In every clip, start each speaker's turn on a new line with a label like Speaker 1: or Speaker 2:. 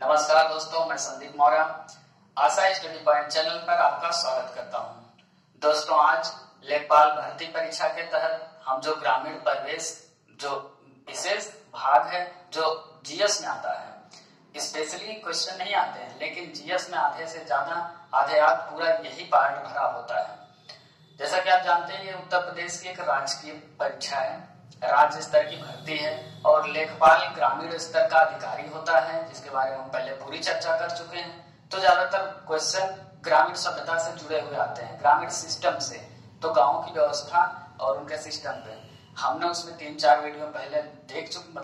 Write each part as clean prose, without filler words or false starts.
Speaker 1: नमस्कार दोस्तों, मैं संदीप मौर्य आशा स्टडी पॉइंट चैनल पर आपका स्वागत करता हूं। दोस्तों, आज लेखपाल भर्ती परीक्षा के तहत हम जो ग्रामीण परिवेश जो विशेष भाग है जो जीएस में आता है, स्पेशली क्वेश्चन नहीं आते हैं, लेकिन जीएस में आधे से ज्यादा आधे पूरा यही पार्ट भरा होता है। जैसा कि आप जानते हैं, ये उत्तर प्रदेश की एक राजकीय परीक्षा है, राज्य स्तर की भर्ती है और लेखपाल ग्रामीण स्तर का अधिकारी होता है, जिसके बारे में हम पहले पूरी चर्चा कर चुके हैं। तो ज्यादातर क्वेश्चन ग्रामीण सभ्यता से जुड़े हुए आते हैं, ग्रामीण सिस्टम से, तो गाँव की व्यवस्था और उनके सिस्टम पे हमने उसमें 3-4 वीडियो पहले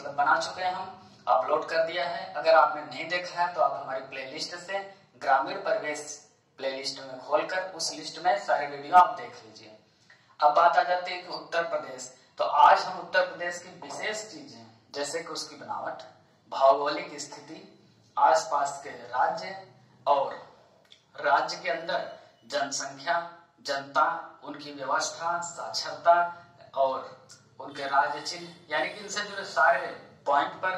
Speaker 1: बना चुके हैं, हम अपलोड कर दिया है। अगर आपने नहीं देखा है तो आप हमारी प्लेलिस्ट से ग्रामीण परिवेश प्लेलिस्ट में खोलकर उस लिस्ट में सारे वीडियो आप देख लीजिए। अब बात आ जाती है कि उत्तर प्रदेश, तो आज हम उत्तर प्रदेश की विशेष चीजें जैसे कि उसकी बनावट, भौगोलिक स्थिति, आसपास के राज्य और राज्य के अंदर जनसंख्या, जनता, उनकी व्यवस्था, साक्षरता और उनके राज्य चिन्ह, यानी कि इनसे जुड़े सारे पॉइंट पर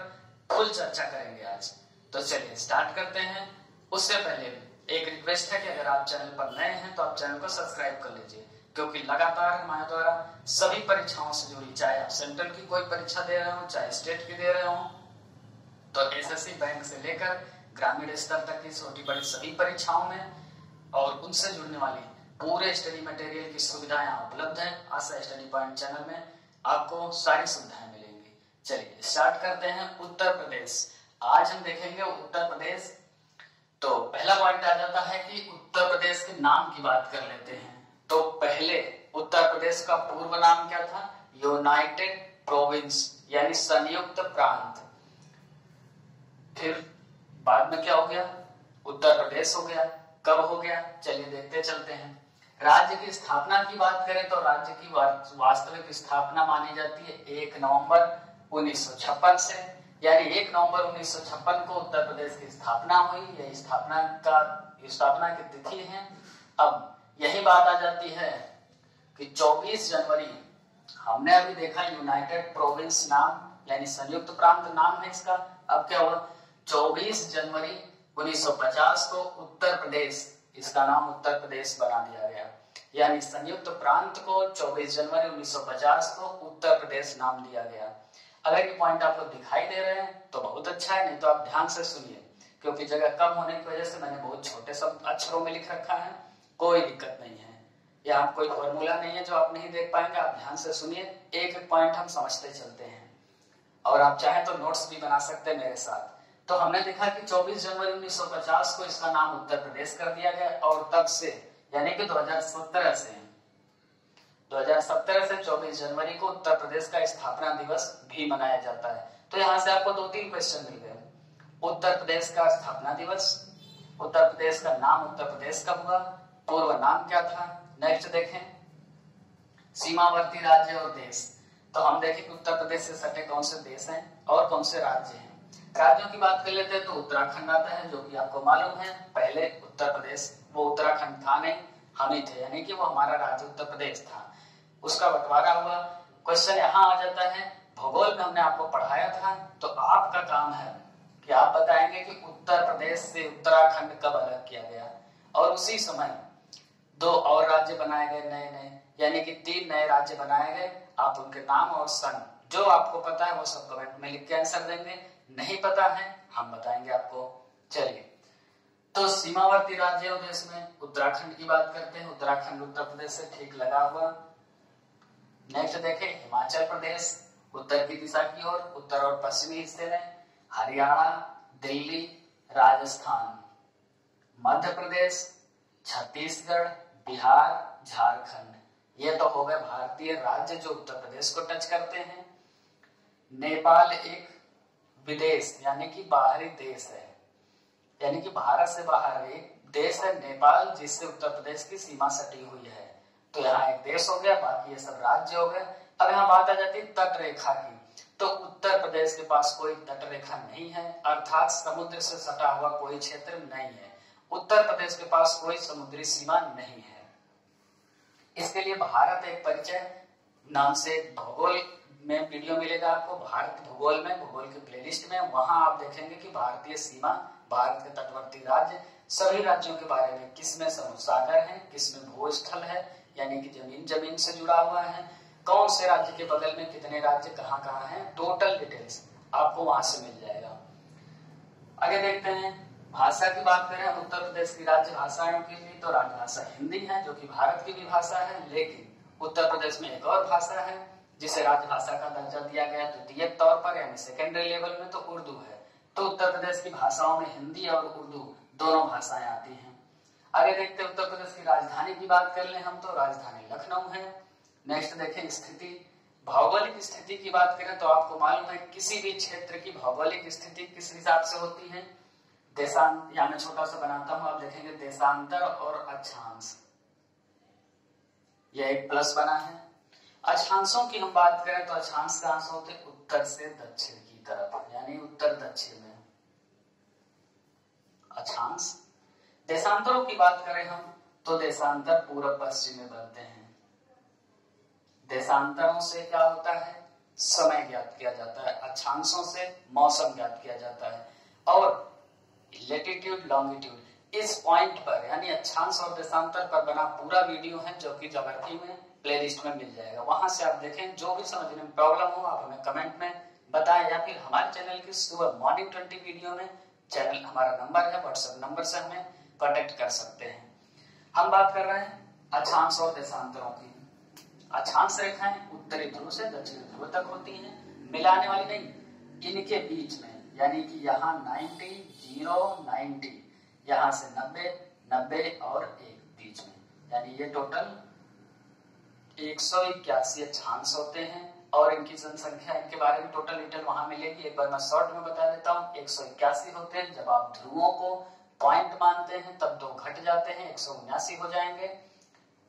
Speaker 1: फुल चर्चा करेंगे आज। तो चलिए स्टार्ट करते हैं। उससे पहले एक रिक्वेस्ट है कि अगर आप चैनल पर नए हैं तो आप चैनल को सब्सक्राइब कर लीजिए, क्योंकि लगातार हमारे द्वारा सभी परीक्षाओं से जुड़ी, चाहे आप सेंट्रल की कोई परीक्षा दे रहे हो, चाहे स्टेट की दे रहे हो, तो एसएससी बैंक से लेकर ग्रामीण स्तर तक की छोटी बड़ी सभी परीक्षाओं में और उनसे जुड़ने वाली पूरे स्टडी मटेरियल की सुविधाएं उपलब्ध है। आशा स्टडी पॉइंट चैनल में आपको सारी सुविधाएं मिलेंगी। चलिए स्टार्ट करते हैं। उत्तर प्रदेश, आज हम देखेंगे उत्तर प्रदेश। तो पहला पॉइंट आ जाता है कि उत्तर प्रदेश के नाम की बात कर लेते हैं। तो पहले उत्तर प्रदेश का पूर्व नाम क्या था? यूनाइटेड प्रोविंस, यानी संयुक्त प्रांत। फिर बाद में क्या हो गया? उत्तर प्रदेश हो गया। कब हो गया? चलिए देखते चलते हैं। राज्य की स्थापना की बात करें तो राज्य की वास्तविक स्थापना मानी जाती है 1 नवंबर 1956 से, यानी 1 नवंबर 1956 को उत्तर प्रदेश की स्थापना हुई। यह स्थापना की तिथि है। अब यही बात आ जाती है कि 24 जनवरी, हमने अभी देखा यूनाइटेड प्रोविंस नाम यानी संयुक्त प्रांत नाम है इसका। अब क्या हुआ? 24 जनवरी 1950 को उत्तर प्रदेश, इसका नाम उत्तर प्रदेश बना दिया गया, यानी संयुक्त प्रांत को 24 जनवरी 1950 को उत्तर प्रदेश नाम दिया गया। अगर ये पॉइंट आपको दिखाई दे रहे हैं तो बहुत अच्छा है, नहीं तो आप ध्यान से सुनिए, क्योंकि जगह कम होने की वजह से मैंने बहुत छोटे सब अक्षरों में लिख रखा है। कोई दिक्कत नहीं है, यहाँ कोई फॉर्मूला नहीं है जो आप नहीं देख पाएंगे। आप ध्यान से सुनिए, एक एक पॉइंट हम समझते चलते हैं और आप चाहे तो नोट्स भी बना सकते हैं मेरे साथ। तो हमने देखा कि 24 जनवरी 1950 को इसका नाम उत्तर प्रदेश कर दिया गया और तब से यानी कि 2017 से 24 जनवरी को उत्तर प्रदेश का स्थापना दिवस भी मनाया जाता है। तो यहाँ से आपको 2-3 क्वेश्चन मिल गए। उत्तर प्रदेश का स्थापना दिवस, उत्तर प्रदेश का नाम उत्तर प्रदेश कब हुआ, पूर्व नाम क्या था। नेक्स्ट देखें, सीमावर्ती राज्य और देश। तो हम देखें कि उत्तर प्रदेश से सटे कौन से देश हैं और कौन से राज्य हैं। राज्यों की बात कर लेते हैं तो उत्तराखंड आता है, जो कि आपको मालूम है पहले उत्तर प्रदेश वो उत्तराखंड था नहीं, हम ही थे, यानी कि वो हमारा राज्य उत्तर प्रदेश था, उसका बंटवारा हुआ। क्वेश्चन यहाँ आ जाता है, भूगोल में हमने आपको पढ़ाया था, तो आपका काम है कि आप बताएंगे कि उत्तर प्रदेश से उत्तराखंड कब अलग किया गया और उसी समय 2 और राज्य बनाए गए नए, यानी कि 3 नए राज्य बनाए गए। आप उनके नाम और सन जो आपको पता है वो सब कमेंट में लिख के आंसर देंगे, नहीं पता है हम बताएंगे आपको। चलिए, तो सीमावर्ती राज्य और देश में उत्तराखंड की बात करते हैं। उत्तराखंड उत्तर प्रदेश से ठीक लगा हुआ। नेक्स्ट देखें, हिमाचल प्रदेश उत्तर की दिशा की ओर, उत्तर और पश्चिमी हिस्से में, हरियाणा, दिल्ली, राजस्थान, मध्य प्रदेश, छत्तीसगढ़, बिहार, झारखंड। ये तो हो गए भारतीय राज्य जो उत्तर प्रदेश को टच करते हैं। नेपाल एक विदेश यानी कि बाहरी देश है, यानी कि भारत से बाहर एक देश है नेपाल, जिससे उत्तर प्रदेश की सीमा सटी हुई है। तो यहाँ एक देश हो गया, बाकी ये सब राज्य हो गए। अब यहाँ बात आ जाती है तट रेखा की। तो उत्तर प्रदेश के पास कोई तट रेखा नहीं है, अर्थात समुद्र से सटा हुआ कोई क्षेत्र नहीं है। उत्तर प्रदेश के पास कोई समुद्री सीमा नहीं है। इसके लिए भारत एक परिचय नाम से भूगोल में वीडियो मिलेगा आपको भारत भूगोल में, भूगोल की प्लेलिस्ट में। वहां आप देखेंगे कि भारतीय सीमा, भारत के तटवर्ती राज्य, सभी राज्यों के बारे में, किसमें समुद्र सागर है, किसमें भूस्थल है यानी कि जमीन से जुड़ा हुआ है, कौन से राज्य के बगल में कितने राज्य कहाँ कहाँ हैं, टोटल डिटेल्स आपको वहां से मिल जाएगा। आगे देखते हैं, भाषा की बात करें उत्तर प्रदेश की राज्य भाषाओं के लिए तो राजभाषा हिंदी है जो कि भारत की भी भाषा है, लेकिन उत्तर प्रदेश में एक और भाषा है जिसे राजभाषा का दर्जा दिया गया द्वितीयक तौर पर यानी सेकेंडरी लेवल में, तो उर्दू है। तो उत्तर प्रदेश की भाषाओं में हिंदी और उर्दू दोनों भाषाएं आती हैं। आगे देखते हैं उत्तर प्रदेश की राजधानी की बात कर ले हम तो राजधानी लखनऊ है। नेक्स्ट देखें स्थिति, भौगोलिक स्थिति की बात करें तो आपको मालूम है किसी भी क्षेत्र की भौगोलिक स्थिति किस हिसाब से होती है, देशांतर, यहाँ मैं छोटा सा बनाता हूं, आप देखेंगे देशांतर और अक्षांश, यह एक प्लस बना है। अक्षांशों की हम बात करें तो अक्षांश कहां से होते, उत्तर से दक्षिण की तरफ यानी उत्तर दक्षिण में अक्षांश। देशांतरों की बात करें हम तो देशांतर पूर्व पश्चिम में बनते हैं। देशांतरों से क्या होता है, समय ज्ञात किया जाता है, अक्षांशों से मौसम ज्ञात किया जाता है। और लेटीट्यूड लॉन्गिट्यूड इस पॉइंट पर यानी अक्षांश और देशांतर पर बना पूरा वीडियो है जो कि ज्योग्राफी में प्लेलिस्ट में मिल जाएगा, वहां से आप देखें। जो भी समझने में प्रॉब्लम हो आप हमें कमेंट में बताएं या फिर हमारे चैनल की सुबह मॉर्निंग 20 वीडियो में चैनल हमारा नंबर है, व्हाट्सएप नंबर से हमें कांटेक्ट कर सकते हैं। हम बात कर रहे हैं अक्षांश और देशांतरों की। अक्षांश रेखाएं उत्तरी ध्रुव से दक्षिण ध्रुव तक होती हैं, मिलाने वाली नहीं, इनके बीच में यानी कि यहाँ 90, 0, 90, यहाँ से 90, 90 और 1 बीच में, यानी ये टोटल 181 अक्षांश होते हैं। और इनकी जनसंख्या, इनके बारे में टोटल डिटेल वहां मिलेगी, एक बार मैं शॉर्ट में बता देता हूँ। 181 होते हैं, जब आप ध्रुवों को पॉइंट मानते हैं तब 2 घट जाते हैं, 179 हो जाएंगे।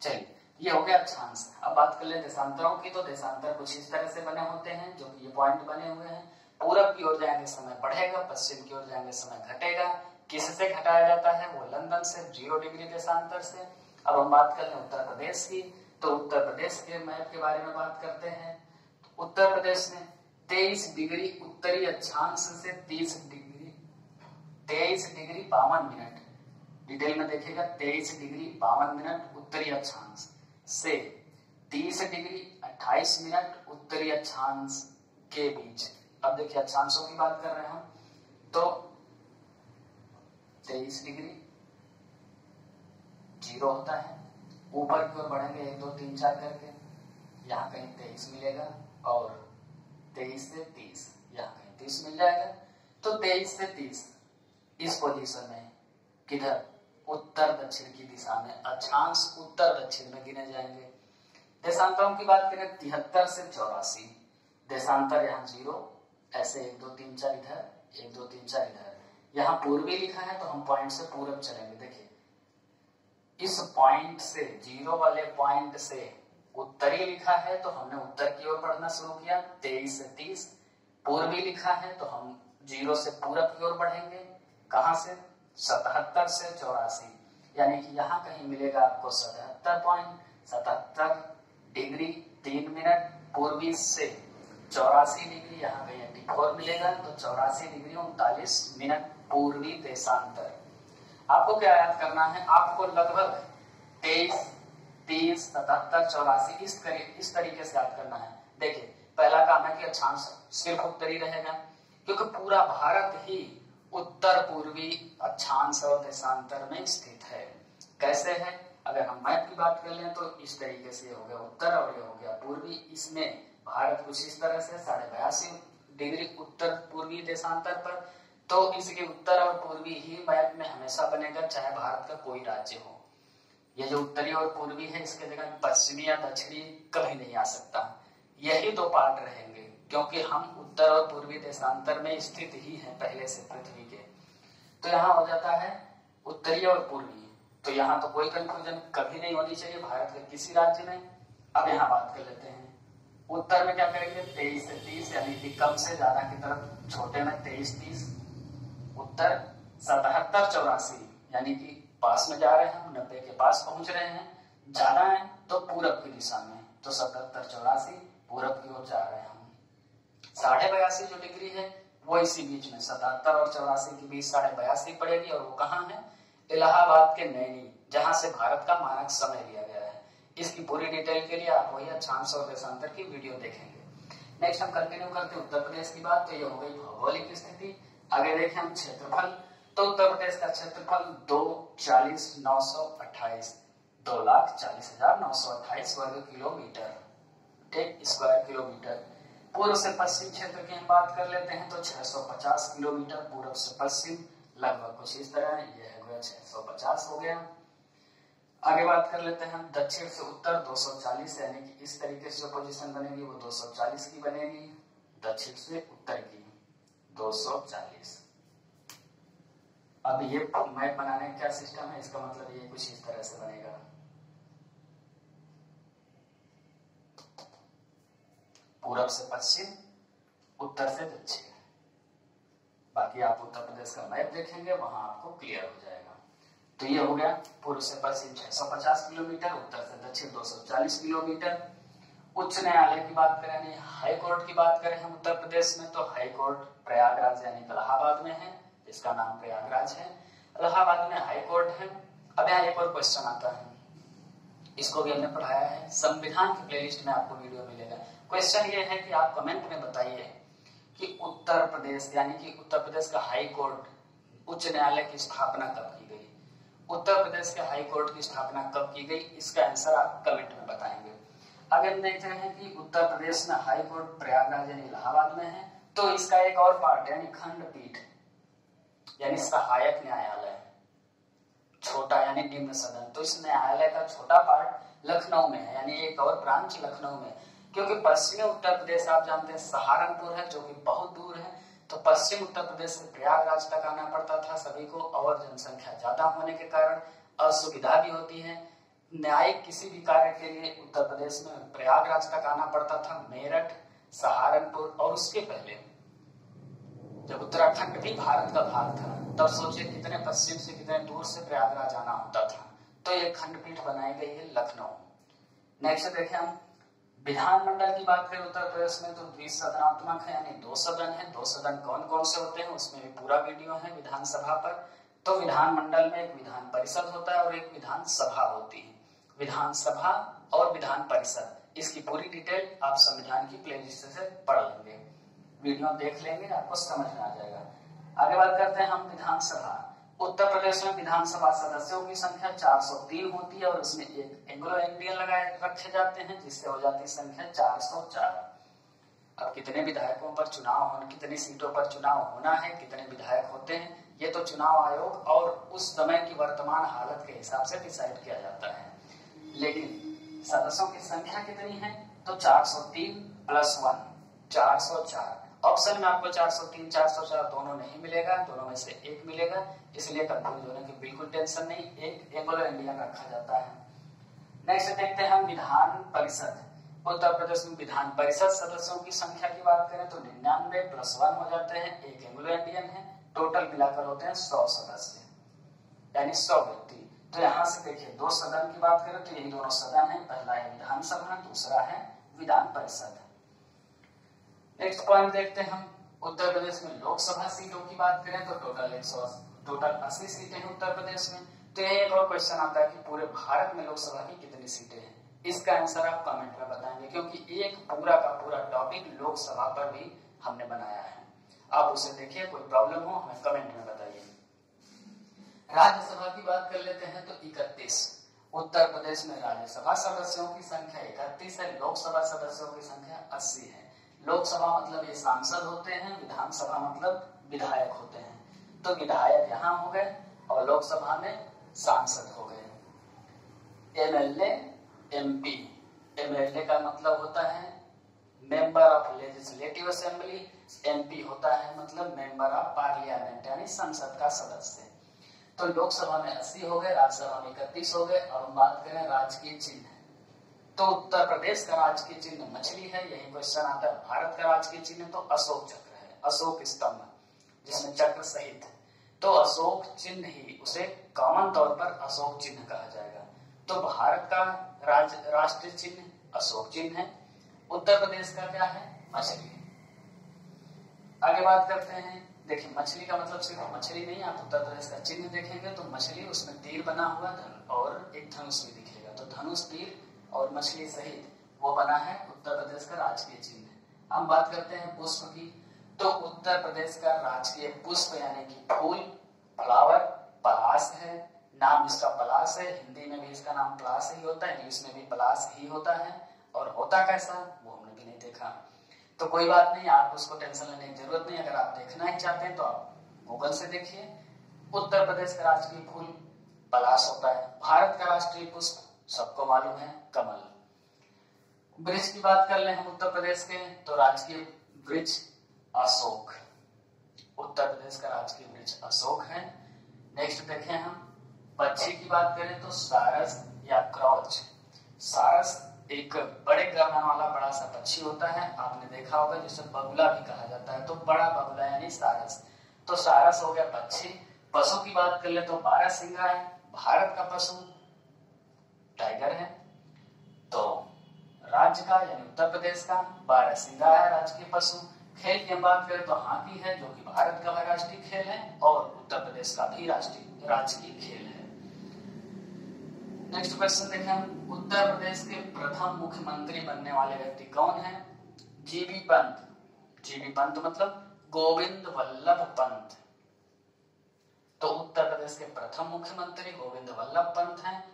Speaker 1: चलिए ये हो गया अक्षांश। अब बात कर ले देशांतरों की, तो देशांतर कुछ इस तरह से बने होते हैं जो कि ये पॉइंट बने हुए हैं। पूरब की ओर जाएंगे समय बढ़ेगा, पश्चिम की ओर जाएंगे समय घटेगा। किससे घटाया जाता है, वो लंदन से 0 डिग्री देशांतर से। अब हम बात कर लें उत्तर प्रदेश की, तो उत्तर प्रदेश के मैप के बारे में बात करते हैं। उत्तर प्रदेश में 23 डिग्री उत्तरी अक्षांश से 23 डिग्री 52 मिनट, डिटेल में देखिएगा 23 डिग्री 52 मिनट उत्तरी अक्षांश से 30 डिग्री 28 मिनट उत्तरी अक्षांश के बीच। अब देखिए अक्षांशों की बात कर रहे हैं हम, तो 23 डिग्री 0 होता है, ऊपर की ओर बढ़ेंगे 1 2 3 4 करके, यहाँ कहीं 23 मिलेगा और 23 से 30 यहाँ कहीं 30 मिल जाएगा। तो 23 से 30 इस पोजीशन में किधर, उत्तर दक्षिण की दिशा में अक्षांश उत्तर दक्षिण में गिने जाएंगे। देशांतरों की बात करें 73 से 84, देशांतर यहाँ 0, ऐसे 1 2 3 4 इधर, 1 2 3 4 इधर। यहाँ पूर्वी लिखा है तो हम पॉइंट से पूरब चलेंगे। देखिए इस पॉइंट से, 0 वाले पॉइंट से उत्तरी लिखा है तो हमने उत्तर की ओर बढ़ना शुरू किया 23 से 30। पूर्वी लिखा है तो हम 0 से पूरब की ओर बढ़ेंगे, कहां से, 77 से 84, यानी कि यहाँ कहीं मिलेगा आपको 77 डिग्री 3 मिनट पूर्वी से 84 डिग्री, यहाँ कहीं 84 मिलेगा, तो 84 डिग्री 39 मिनट पूर्वी देशांतर। आपको क्या याद करना है, आपको लगभग 23, 30, 77, 84 इस तरीके से याद करना है। देखिए पहला काम है कि अक्षांश सिर्फ उत्तरी रहेगा, क्योंकि पूरा भारत ही उत्तर पूर्वी अक्षांश और देशांतर में स्थित है। कैसे है, अगर हम मैप की बात कर लें तो इस तरीके से हो गया उत्तर और ये हो गया पूर्वी। इसमें भारत कुछ इस तरह से 82.5 डिग्री उत्तर पूर्वी देशांतर पर, तो इसके उत्तर और पूर्वी ही मैप में हमेशा बनेगा, चाहे भारत का कोई राज्य हो। ये जो उत्तरी और पूर्वी है इसके जगह पश्चिमी या दक्षिणी कभी नहीं आ सकता, यही 2 पार्ट रहेंगे, क्योंकि हम उत्तर और पूर्वी देशांतर में स्थित ही हैं पहले से पृथ्वी के। तो यहाँ हो जाता है उत्तरी और पूर्वी, तो यहाँ तो कोई कंफ्यूजन कभी नहीं होनी चाहिए भारत के किसी राज्य में। अब यहाँ बात कर लेते हैं उत्तर में क्या करेंगे, 23 से 30, यानी कि कम से ज्यादा की तरफ, छोटे में 23, 30, उत्तर 77, 84, यानी कि पास में जा रहे हैं हम, 90 के पास पहुंच रहे हैं। ज्यादा है तो पूरब की दिशा में, तो 77, 84 पूरब की ओर जा रहे हैं हम। 82.5 जो डिग्री है वो इसी बीच में 77 और 84 के बीच 82.5 पड़ेगी, और वो कहाँ है? इलाहाबाद के नैनी, जहां से भारत का मानक समय लिया गया है। इसकी पूरी डिटेल के लिए आप वही अक्षांश और देशांतर की वीडियो देखेंगे। नेक्स्ट हम कंटिन्यू करते हैं उत्तर प्रदेश की बात। तो ये हो गई भौगोलिक स्थिति। आगे देखें हम क्षेत्रफल। तो उत्तर प्रदेश का क्षेत्रफल 2,40,928 2,40,928 वर्ग किलोमीटर, ठीक, स्क्वायर किलोमीटर। पूर्व से पश्चिम क्षेत्र की हम बात कर लेते हैं तो 650 किलोमीटर पूर्व से पश्चिम, लगभग कुछ इस तरह है। ये है 650 हो गया। आगे बात कर लेते हैं हम दक्षिण से उत्तर 240, यानी कि इस तरीके से जो पोजीशन बनेगी वो 240 की बनेगी। दक्षिण से उत्तर की 240। अब ये मैप बनाने का क्या सिस्टम है, इसका मतलब ये कुछ इस तरह से बनेगा। पूर्व से पश्चिम, उत्तर से दक्षिण। बाकी आप उत्तर प्रदेश का मैप देखेंगे, वहां आपको क्लियर हो जाएगा। तो ये हो गया पूर्व से पश्चिम 650 किलोमीटर, उत्तर से दक्षिण 240 किलोमीटर। उच्च न्यायालय की बात करें, यानी हाई कोर्ट की बात करें हम उत्तर प्रदेश में, तो हाई कोर्ट प्रयागराज यानी इलाहाबाद में है, इसका नाम प्रयागराज है। इलाहाबाद में हाई कोर्ट है। अब यहाँ एक और क्वेश्चन आता है, इसको भी हमने पढ़ाया है, संविधान की प्लेलिस्ट में आपको वीडियो मिलेगा। क्वेश्चन ये है कि आप कमेंट में बताइए कि उत्तर प्रदेश यानी कि उत्तर प्रदेश का हाई कोर्ट, उच्च न्यायालय की स्थापना कब की गई? उत्तर प्रदेश के हाई कोर्ट की स्थापना कब की गई, इसका आंसर आप कमेंट में बताएंगे। अगर हम देख रहे हैं कि उत्तर प्रदेश में हाई कोर्ट प्रयागराज यानी इलाहाबाद में है, तो इसका एक और पार्ट यानी खंडपीठ यानी सहायक न्यायालय, छोटा यानी निम्न सदन, तो इस न्यायालय का छोटा पार्ट लखनऊ में है, यानी एक और ब्रांच लखनऊ में। क्योंकि पश्चिमी उत्तर प्रदेश आप जानते हैं सहारनपुर है, जो कि बहुत दूर है, तो पश्चिम उत्तर प्रदेश से प्रयागराज तक आना पड़ता था सभी को, और जनसंख्या ज्यादा होने के कारण असुविधा भी होती है। न्यायिक किसी भी कार्य के लिए उत्तर प्रदेश में प्रयागराज तक आना पड़ता था, मेरठ, सहारनपुर, और उसके पहले जब उत्तराखंड भी भारत का भाग था, तब सोचिए कितने पश्चिम से कितने दूर से प्रयागराज आना होता था। तो ये खंडपीठ बनाई गई है लखनऊ। नेक्स्ट देखें हम विधानमंडल की बात करें उत्तर प्रदेश में, तो द्विसदनात्मक है, यानी 2 सदन है। 2 सदन कौन कौन से होते हैं उसमें भी पूरा वीडियो है विधानसभा पर। तो विधानमंडल में एक विधान परिषद होता है और एक विधानसभा होती है। विधानसभा और विधान परिषद, इसकी पूरी डिटेल आप संविधान की प्लेलिस्ट से पढ़ लेंगे, वीडियो देख लेंगे, आपको समझ में आ जाएगा। आगे बात करते हैं हम विधानसभा। उत्तर प्रदेश में विधानसभा सदस्यों की संख्या 403 होती है, और उसमें एक एंग्लो इंडियन लगाए रखे जाते हैं, जिससे हो जाती है संख्या 404। अब कितने विधायकों पर चुनाव होना, कितनी सीटों पर चुनाव होना है, कितने विधायक होते हैं, ये तो चुनाव आयोग और उस समय की वर्तमान हालत के हिसाब से डिसाइड किया जाता है। लेकिन सदस्यों की संख्या कितनी है, तो 403 + 1 404। ऑप्शन में आपको 403 404 दोनों नहीं मिलेगा, दोनों में से एक मिलेगा, इसलिए कंफ्यूज होने की बिल्कुल टेंशन नहीं, एक एंग्लो इंडियन रखा जाता है। नेक्स्ट देखते हैं हम विधान परिषद। उत्तर प्रदेश में विधान परिषद सदस्यों की संख्या की बात करें तो 99 + 1 हो जाते हैं, एक एंग्लो इंडियन है, टोटल मिलाकर होते हैं 100 सदस्य, यानी 100 व्यक्ति। तो यहाँ से देखिए 2 सदन की बात करें तो यही दोनों सदन है, पहला है विधानसभा, दूसरा है विधान परिषद। नेक्स्ट पॉइंट देखते हैं हम उत्तर प्रदेश में लोकसभा सीटों की बात करें तो टोटल 80 सीटें हैं उत्तर प्रदेश में। तो यही एक और क्वेश्चन आता है कि पूरे भारत में लोकसभा की कितनी सीटें हैं, इसका आंसर आप कमेंट में बताएंगे, क्योंकि एक पूरा का पूरा टॉपिक लोकसभा पर भी हमने बनाया है। आप उसे देखिए, कोई प्रॉब्लम हो हमें कमेंट में बताइए। राज्यसभा की बात कर लेते हैं तो 31। उत्तर प्रदेश में राज्यसभा सदस्यों की संख्या 31 है, लोकसभा सदस्यों की संख्या 80 है। लोकसभा मतलब ये सांसद होते हैं, विधानसभा मतलब विधायक होते हैं। तो विधायक यहाँ हो गए और लोकसभा में सांसद हो गए। एमएलए, एमपी, एमएलए का मतलब होता है member of legislative assembly, MP होता है मतलब मेंबर ऑफ पार्लियामेंट यानी संसद का सदस्य। तो लोकसभा में 80 हो गए, राज्यसभा में 31 हो गए। अब हम बात करें राजकीय चिन्ह, तो उत्तर प्रदेश का राजकीय चिन्ह मछली है, यही क्वेश्चन आता है। भारत का राजकीय चिन्ह तो अशोक चक्र है, अशोक स्तंभ जिसमें चक्र सहित, तो अशोक चिन्ह ही उसे कॉमन तौर पर अशोक चिन्ह कहा जाएगा। तो भारत का राष्ट्रीय चिन्ह अशोक चिन्ह है, उत्तर प्रदेश का क्या है, मछली। आगे बात करते हैं। देखिए मछली का मतलब सिर्फ मछली नहीं, आप उत्तर प्रदेश का चिन्ह देखेंगे तो मछली, उसमें तीर बना हुआ और एक धनुष भी दिखेगा, तो धनुष, तीर और मछली सहित वो बना है उत्तर प्रदेश का राजकीय चिन्ह। हम बात करते हैं पुष्प की, तो उत्तर प्रदेश का राजकीय पुष्प यानी कि फूल, फ्लावर, पलाश है। नाम इसका पलाश है, हिंदी में भी इसका नाम पलाश ही होता है, इंग्लिश में भी पलाश ही होता है। और होता कैसा वो हमने भी नहीं देखा, तो कोई बात नहीं, आप उसको टेंशन लेने की जरूरत नहीं। अगर आप देखना ही चाहते हैं तो आप गूगल से देखिए। उत्तर प्रदेश का राजकीय फूल पलाश होता है। भारत का राष्ट्रीय पुष्प सबको मालूम है, कमल। वृक्ष की बात कर ले हम उत्तर प्रदेश के, तो राजकीय वृक्ष अशोक। उत्तर प्रदेश का राजकीय वृक्ष अशोक है। नेक्स्ट देखें हम पक्षी की बात करें तो सारस या क्रॉच। सारस एक बड़े गर्दन वाला बड़ा सा पक्षी होता है, आपने देखा होगा, जिसे बगुला भी कहा जाता है, तो बड़ा बगुला यानी सारस। तो सारस हो गया पक्षी। पशु की बात कर ले तो बारहसिंगा है। भारत का पशु टाइगर है। तो राज्य का यानी उत्तर प्रदेश का बारहसिंगा है राजकीय पशु। खेल की हम बात करें तो हॉकी है, जो कि भारत का राष्ट्रीय खेल है और उत्तर प्रदेश का भी राजकीय खेल है। नेक्स्ट क्वेश्चन देखें हम, उत्तर प्रदेश के प्रथम मुख्यमंत्री बनने वाले व्यक्ति कौन है? जीबी पंत। जीबी पंत मतलब गोविंद वल्लभ पंत। तो उत्तर प्रदेश के प्रथम मुख्यमंत्री गोविंद वल्लभ पंत हैं।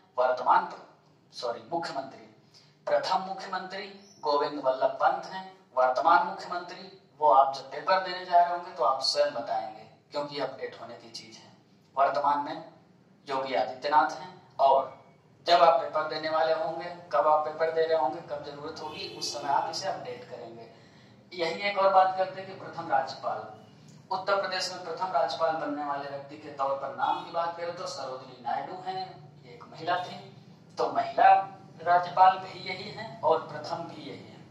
Speaker 1: मुख्यमंत्री, प्रथम मुख्यमंत्री गोविंद वल्लभ पंत हैं। वर्तमान मुख्यमंत्री वो आप जब पेपर देने जा रहे होंगे तो आप स्वयं बताएंगे, क्योंकि अपडेट होने की चीज है। वर्तमान में योगी आदित्यनाथ हैं, और जब आप पेपर देने वाले होंगे, कब आप पेपर दे रहे होंगे, कब जरूरत होगी, उस समय आप इसे अपडेट करेंगे। यही एक और बात करते हैं कि प्रथम राज्यपाल। उत्तर प्रदेश में प्रथम राज्यपाल बनने वाले व्यक्ति के तौर पर नाम की बात करें तो सरोजिनी नायडू हैं, एक महिला थी। तो महिला राज्यपाल भी यही है और प्रथम भी यही है।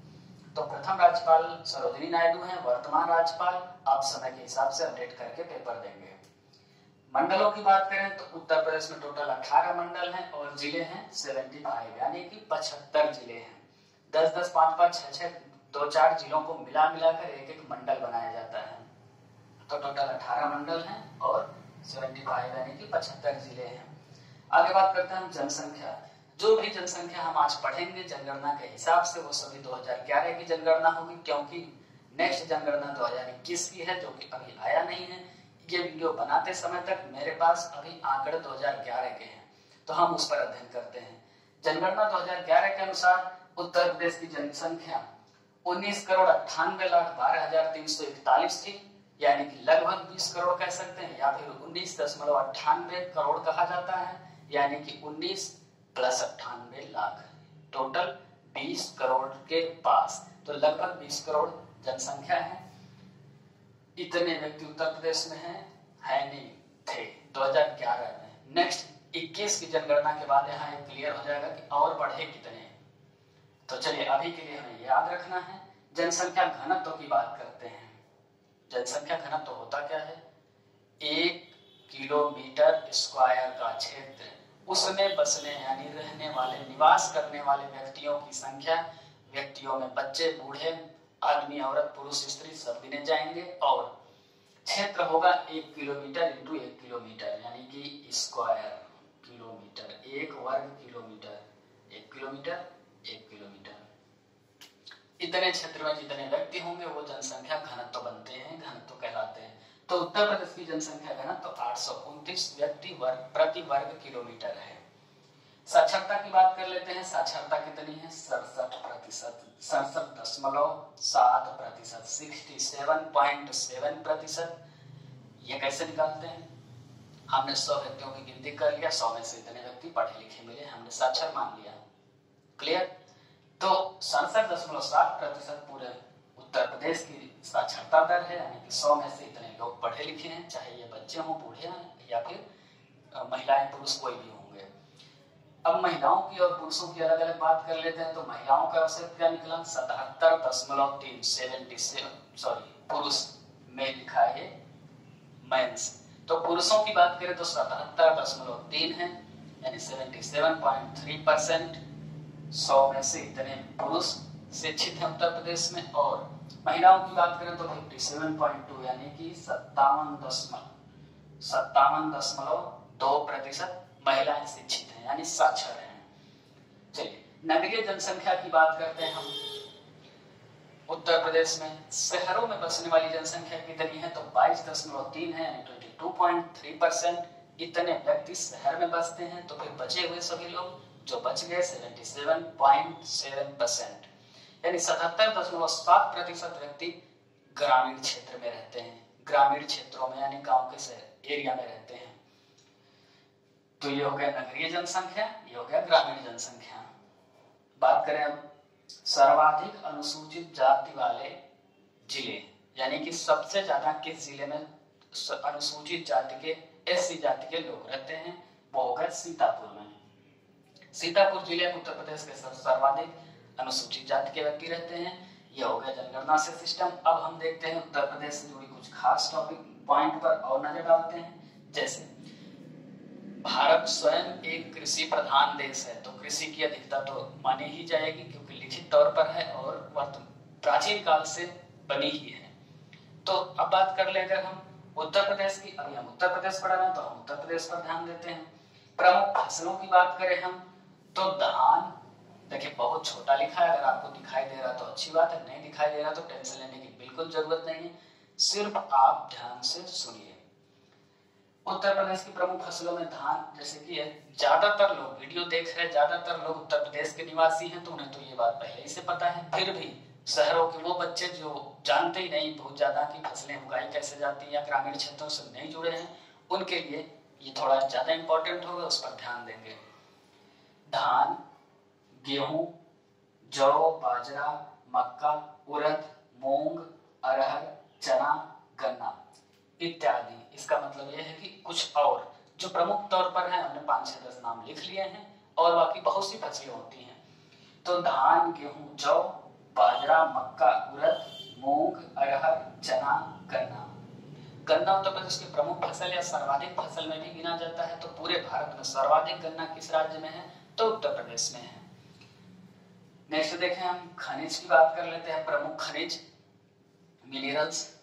Speaker 1: तो प्रथम राज्यपाल सरोजिनी नायडू हैं। वर्तमान राज्यपाल आप समय के हिसाब से अपडेट करके पेपर देंगे। मंडलों की बात करें तो उत्तर प्रदेश में टोटल 18 मंडल हैं और जिले हैं 75, यानी कि 75 जिले हैं। 10-10, 5-5, 6-6, 2-4 जिलों को मिला मिलाकर एक एक मंडल बनाया जाता है। तो टोटल 18 मंडल हैं और 75 यानी कि 75 जिले हैं। आगे बात करते हैं हम जनसंख्या। जो भी जनसंख्या हम आज पढ़ेंगे जनगणना के हिसाब से, वो सभी 2011 की जनगणना होगी, क्योंकि नेक्स्ट जनगणना 2021 की है, जो कि अभी आया नहीं है। ये वीडियो बनाते समय तक मेरे पास अभी आंकड़े 2011 के हैं, तो हम उस पर अध्ययन करते हैं। जनगणना 2011 के अनुसार उत्तर प्रदेश की जनसंख्या 19,98,12,341 थी, यानी कि लगभग 20 करोड़ कह सकते हैं, या फिर 19.98 करोड़ कहा जाता है, यानी कि 19 + 98 लाख, टोटल 20 करोड़ के पास। तो लगभग 20 करोड़ जनसंख्या है। इतने व्यक्ति उत्तर प्रदेश में है नहीं थे 2011 में। नेक्स्ट 21 की जनगणना के बाद यहाँ एक क्लियर हो जाएगा कि और बढ़े कितने। तो चलिए अभी के लिए हमें याद रखना है। जनसंख्या घनत्व की बात करते हैं। जनसंख्या घनत्व होता क्या है? 1 किलोमीटर स्क्वायर का क्षेत्र, उसमें बसने यानी रहने वाले, निवास करने वाले व्यक्तियों की संख्या, व्यक्तियों में बच्चे, बूढ़े, आदमी, औरत, पुरुष, स्त्री सब गिने जाएंगे, और क्षेत्र होगा 1 किलोमीटर इंटू 1 किलोमीटर, यानी कि स्क्वायर किलोमीटर, 1 वर्ग किलोमीटर, 1 किलोमीटर 1 किलोमीटर। इतने क्षेत्र में जितने व्यक्ति होंगे वो जनसंख्या घनत्व बनते हैं, घनत्व कहलाते हैं। तो उत्तर प्रदेश की जनसंख्या घनत्व 829 व्यक्ति प्रति वर्ग किलोमीटर है। साक्षरता की बात कर लेते हैं। साक्षरता कितनी है? 67%, 67.7%, 67.7%। ये कैसे निकालते हैं? हमने 100 व्यक्तियों की गिनती कर लिया, 100 में से इतने व्यक्ति पढ़े लिखे मिले, हमने साक्षर मान लिया। क्लियर? तो 67.7% पूरे उत्तर प्रदेश की साक्षरता दर है, यानी कि 100 में से इतने लोग पढ़े लिखे हैं, चाहे ये बच्चे हों, बूढ़े हैं, या फिर महिलाएं, पुरुष कोई भी होंगे। अब महिलाओं की और पुरुषों की अलग अलग बात कर लेते हैं। तो महिलाओं का औसत क्या निकला? 77.3, पुरुष में लिखा है मेंस। तो पुरुषों की बात करें तो 77.3 है, यानी 77.3%। 100 में से इतने पुरुष शिक्षित है उत्तर प्रदेश में। और महिलाओं की बात करें तो 57.2 यानी कि 57.2% महिलाएं शिक्षित हैं यानी साक्षर हैं। चलिए नगरीय जनसंख्या की बात करते हैं हम। उत्तर प्रदेश में शहरों में बसने वाली जनसंख्या कितनी है तो 22.3 है यानी 22.3%। इतने व्यक्ति शहर में बसते हैं। तो फिर बचे हुए सभी लोग जो बच गए 77.7% यानी 77.7% व्यक्ति ग्रामीण क्षेत्र में रहते हैं। ग्रामीण क्षेत्रों में यानी गांव के एरिया में रहते हैं। तो ये हो गया नगरीय जनसंख्या, ये हो गया ग्रामीण जनसंख्या। बात करें अब सर्वाधिक अनुसूचित जाति वाले जिले यानी कि सबसे ज्यादा किस जिले में अनुसूचित जाति के एससी जाति के लोग रहते हैं, वो होगा सीतापुर में। सीतापुर जिले में उत्तर प्रदेश के सर्वाधिक अनुसूचित जाति के व्यक्ति रहते हैं। यह हो गया जनगणना से सिस्टम। अब हम देखते हैं उत्तर प्रदेश से जुड़ी कुछ खास टॉपिक पॉइंट पर और नजर डालते हैं। जैसे भारत स्वयं एक कृषि प्रधान देश है, तो कृषि की अधिकता तो मानी ही जाएगी क्योंकि लिखित तौर पर है और प्राचीन काल से बनी ही है। तो अब बात कर ले अगर हम उत्तर प्रदेश की, अभी हम उत्तर प्रदेश पढ़ रहे हैं तो हम उत्तर प्रदेश पर ध्यान देते हैं। प्रमुख फसलों की बात करें हम तो धान, देखिए बहुत छोटा लिखा है, अगर आपको दिखाई दे रहा तो अच्छी बात है, नहीं दिखाई दे रहा तो टेंशन लेने की बिल्कुल जरूरत नहीं है, सिर्फ आप ध्यान से सुनिए। उत्तर प्रदेश की प्रमुख फसलों में धान, जैसे कि ज्यादातर लोग वीडियो देख रहे हैं, ज्यादातर लोग उत्तर प्रदेश के निवासी हैं तो उन्हें तो ये बात पहले ही से पता है। फिर भी शहरों के वो बच्चे जो जानते ही नहीं बहुत ज्यादा कि फसलें उगाई कैसे जाती है या ग्रामीण क्षेत्रों से नहीं जुड़े हैं, उनके लिए ये थोड़ा ज्यादा इंपॉर्टेंट होगा, उस पर ध्यान देंगे। धान, गेहूं, जौ, बाजरा, मक्का, उड़द, मूंग, अरहर, चना, गन्ना इत्यादि। इसका मतलब यह है कि कुछ और जो प्रमुख तौर पर है, हमने 5-6-10 नाम लिख लिए हैं और बाकी बहुत सी फसलें होती हैं। तो धान, गेहूं, जौ, बाजरा, मक्का, उड़द, मूंग, अरहर, चना, गन्ना। गन्ना उत्तर प्रदेश की प्रमुख फसल या सर्वाधिक फसल में भी गिना जाता है। तो पूरे भारत में सर्वाधिक गन्ना किस राज्य में है तो उत्तर प्रदेश में है। नेक्स्ट देखें हम खनिज की बात कर लेते हैं। प्रमुख खनिज मिनरल्स,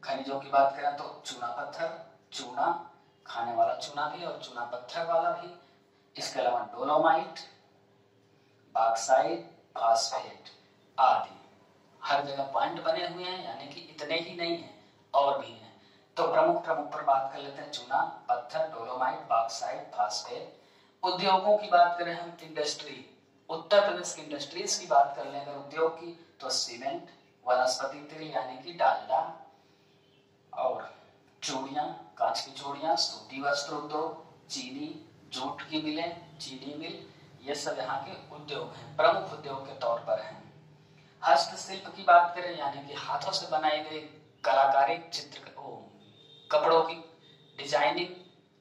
Speaker 1: खनिजों की बात करें तो चूना पत्थर, चूना खाने वाला चूना भी और चूना पत्थर वाला भी, इसके अलावा डोलोमाइट, बॉक्साइट, फास्फेट आदि। हर जगह पॉइंट बने हुए हैं यानी कि इतने ही नहीं है और भी हैं। तो प्रमुख पर बात कर लेते हैं। चूना पत्थर, डोलोमाइट, बॉक्साइट, फास्फेट। उद्योगों की बात करें हम, इंडस्ट्री, उत्तर प्रदेश की इंडस्ट्रीज की बात कर लें अगर उद्योग की तो सीमेंट, वनस्पति तेल यानी कि डालडा, और चूड़ियां, कांच की चूड़ियां, सूती वस्त्र उद्योग, चीनी, जूट की मिलें, चीनी मिल, ये सब यहाँ के उद्योग हैं, प्रमुख उद्योग के तौर पर हैं। हस्तशिल्प की बात करें यानी कि हाथों से बनाई गई कलाकारी, चित्र, कपड़ों की डिजाइनिंग,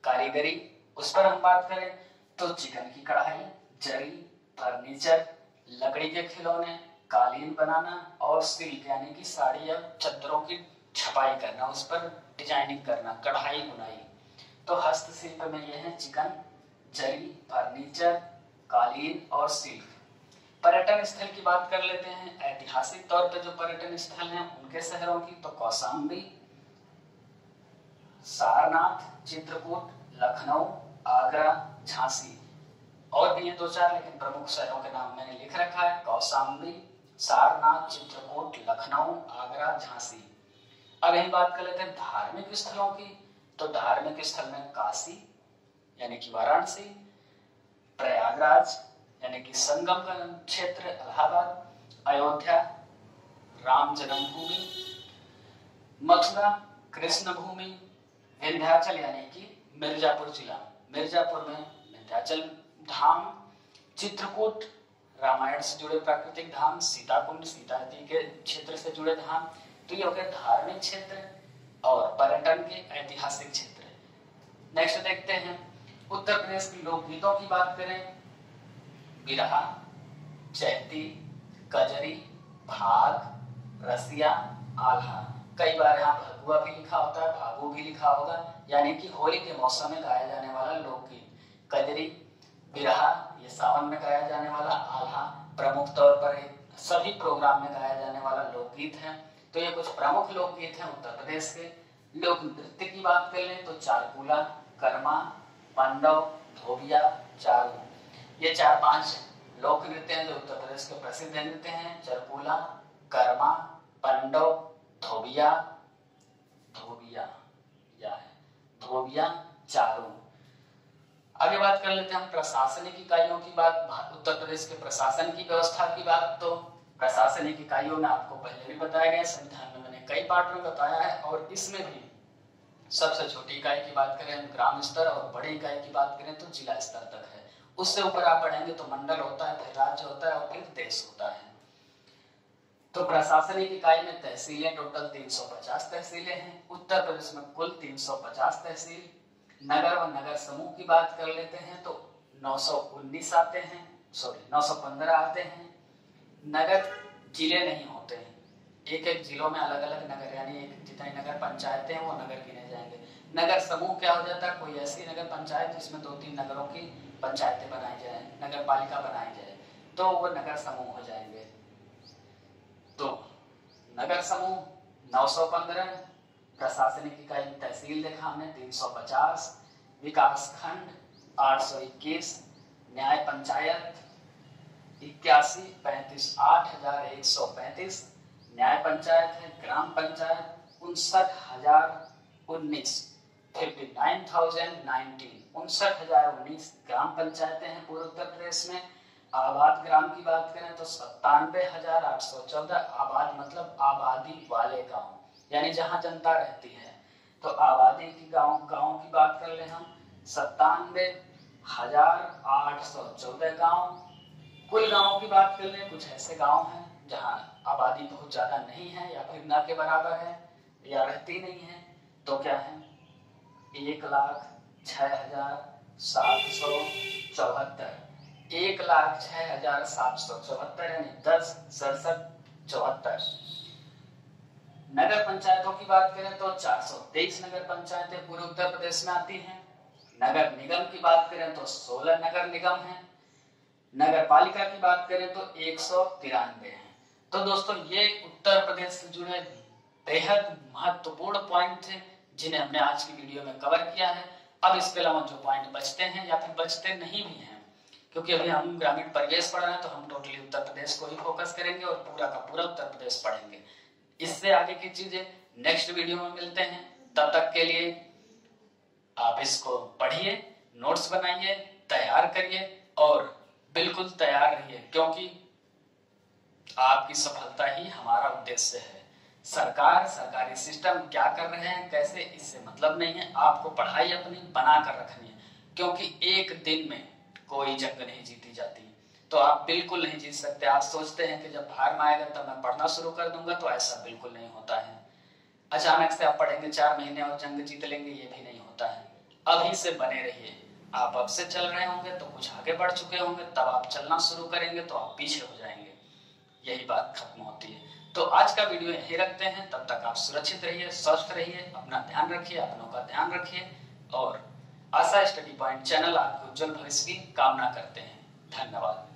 Speaker 1: कारीगरी, उस पर हम बात करें तो चिकन की कढ़ाई, जरी, फर्नीचर, लकड़ी के खिलौने, कालीन बनाना और सिल्क यानी कि साड़ी या चादरों की छपाई करना, उस पर डिजाइनिंग करना, कढ़ाई बुनाई। तो हस्तशिल्प में ये है चिकन, जरी, फर्नीचर, कालीन और सिल्क। पर्यटन स्थल की बात कर लेते हैं। ऐतिहासिक तौर पर जो पर्यटन स्थल हैं उनके शहरों की तो कौशाम्बी, सारनाथ, चित्रकूट, लखनऊ, आगरा, झांसी, और भी हैं 2-4 लेकिन प्रमुख शहरों के नाम मैंने लिख रखा है। कौशाम्बी, सारनाथ, चित्रकूट, लखनऊ, आगरा, झांसी। अब यही बात कर लेते हैं धार्मिक स्थलों की। तो धार्मिक स्थल में काशी यानी कि वाराणसी, प्रयागराज यानी कि संगम का क्षेत्र इलाहाबाद, अयोध्या राम जन्मभूमि, मथुरा कृष्ण भूमि, विंध्याचल यानी कि मिर्जापुर जिला, मिर्जापुर में विंध्याचल धाम, चित्रकूट रामायण से जुड़े प्राकृतिक धाम, सीताकुंड सीता जी के क्षेत्र से जुड़े धाम। तो ये हो गए धार्मिक क्षेत्र और पर्यटन के ऐतिहासिक क्षेत्र। नेक्स्ट देखते हैं उत्तर प्रदेश की लोकगीतों की बात करें। बिरहा, चैती, कजरी, भाग, रसिया, आल्हा। कई बार यहाँ भगुआ भी लिखा होता है, भागू भी लिखा होगा, यानी कि होली के मौसम में गाया जाने वाला लोकगीत। कजरी, बिरहा ये सावन में गाया जाने वाला, आल्हा प्रमुख तौर पर एक सभी प्रोग्राम में गाया जाने वाला लोकगीत है। तो ये कुछ प्रमुख लोकगीत हैं उत्तर प्रदेश के। लोक नृत्य की बात कर लें तो चारकूला, कर्मा, पांडव, धोबिया, चारू, ये 4-5 लोक नृत्य हैं जो उत्तर प्रदेश के प्रसिद्ध नृत्य हैं। चारकूला, कर्मा, पांडव, धोबिया, धोबिया, चारू। आगे बात कर लेते हैं हम प्रशासनिक इकाइयों की बात। उत्तर प्रदेश के प्रशासन की व्यवस्था की बात, तो प्रशासनिक इकाइयों में आपको पहले भी बताया गया, संविधान में मैंने कई पार्ट में बताया है। और इसमें भी सबसे छोटी इकाई की बात करें ग्राम स्तर, और बड़ी इकाई की बात करें तो जिला स्तर तक है। उससे ऊपर आप बढ़ेंगे तो मंडल होता है, फिर राज्य होता है और फिर देश होता है। तो प्रशासनिक इकाई में तहसीलें टोटल 350 तहसीलें हैं। उत्तर प्रदेश में कुल 350 तहसील। नगर व नगर समूह की बात कर लेते हैं तो 919 आते हैं, 915 आते हैं। नगर जिले नहीं होते हैं, एक एक जिलों में अलग अलग नगर, यानी एक जितनी नगर पंचायतें हैं वो नगर गिने जाएंगे। नगर समूह क्या हो जाता है, कोई ऐसी नगर पंचायत जिसमें 2-3 नगरों की पंचायतें बनाई जाए, नगर पालिका बनाई जाए, तो वो नगर समूह हो जाएंगे। तो नगर समूह 915, प्रशासनिक इकाई तहसील देखा हमने 350, विकास खंड 821, न्याय पंचायत 81, 35, 8135 न्याय पंचायत है। ग्राम पंचायत 59,019, 59,019, 59,019 ग्राम पंचायतें हैं पूरे उत्तर प्रदेश में। आबाद ग्राम की बात करें तो 97,814, आबाद मतलब आबादी वाले गांव, यानी जहां जनता रहती है। तो आबादी की गांव की बात कर ले हम 97,814 गांव। कुल गांवों की बात कर ले, कुछ ऐसे गांव हैं जहां आबादी बहुत ज्यादा नहीं है या फिर न के बराबर है या रहती नहीं है, तो क्या है 1,06,774, 1,06,774 यानी 10,67,74। नगर पंचायतों की बात करें तो 423 नगर पंचायतें पूरे उत्तर प्रदेश में आती हैं। नगर निगम की बात करें तो 16 नगर निगम हैं। नगर पालिका की बात करें तो 193 हैं। तो दोस्तों ये उत्तर प्रदेश से जुड़े बेहद महत्वपूर्ण पॉइंट थे जिन्हें हमने आज की वीडियो में कवर किया है। अब इसके अलावा जो पॉइंट बचते हैं या फिर बचते नहीं भी हैं, क्योंकि अभी हम ग्रामीण परिवेश पढ़ रहे हैं तो हम टोटली उत्तर प्रदेश को ही फोकस करेंगे और पूरा का पूरा उत्तर प्रदेश पढ़ेंगे। इससे आगे की चीजें नेक्स्ट वीडियो में मिलते हैं। तब तक के लिए आप इसको पढ़िए, नोट्स बनाइए, तैयार करिए और बिल्कुल तैयार रहिए, क्योंकि आपकी सफलता ही हमारा उद्देश्य है। सरकार, सरकारी सिस्टम क्या कर रहे हैं, कैसे, इससे मतलब नहीं है। आपको पढ़ाई अपनी बना कर रखनी है, क्योंकि एक दिन में कोई जंग नहीं जीती जाती। तो आप बिल्कुल नहीं जीत सकते। आप सोचते हैं कि जब फार्म आएगा तब मैं पढ़ना शुरू कर दूंगा, तो ऐसा बिल्कुल नहीं होता है। अचानक से आप पढ़ेंगे 4 महीने और जंग जीत लेंगे, ये भी नहीं होता है। अभी से बने रहिए। आप अब से चल रहे होंगे तो कुछ आगे बढ़ चुके होंगे, तब आप चलना शुरू करेंगे तो आप पीछे हो जाएंगे। यही बात खत्म होती है। तो आज का वीडियो यहीं रखते हैं। तब तक आप सुरक्षित रहिए, स्वस्थ रहिए, अपना ध्यान रखिए, अपनों का ध्यान रखिए और आशा स्टडी पॉइंट चैनल आपके उज्जवल भविष्य की कामना करते हैं। धन्यवाद।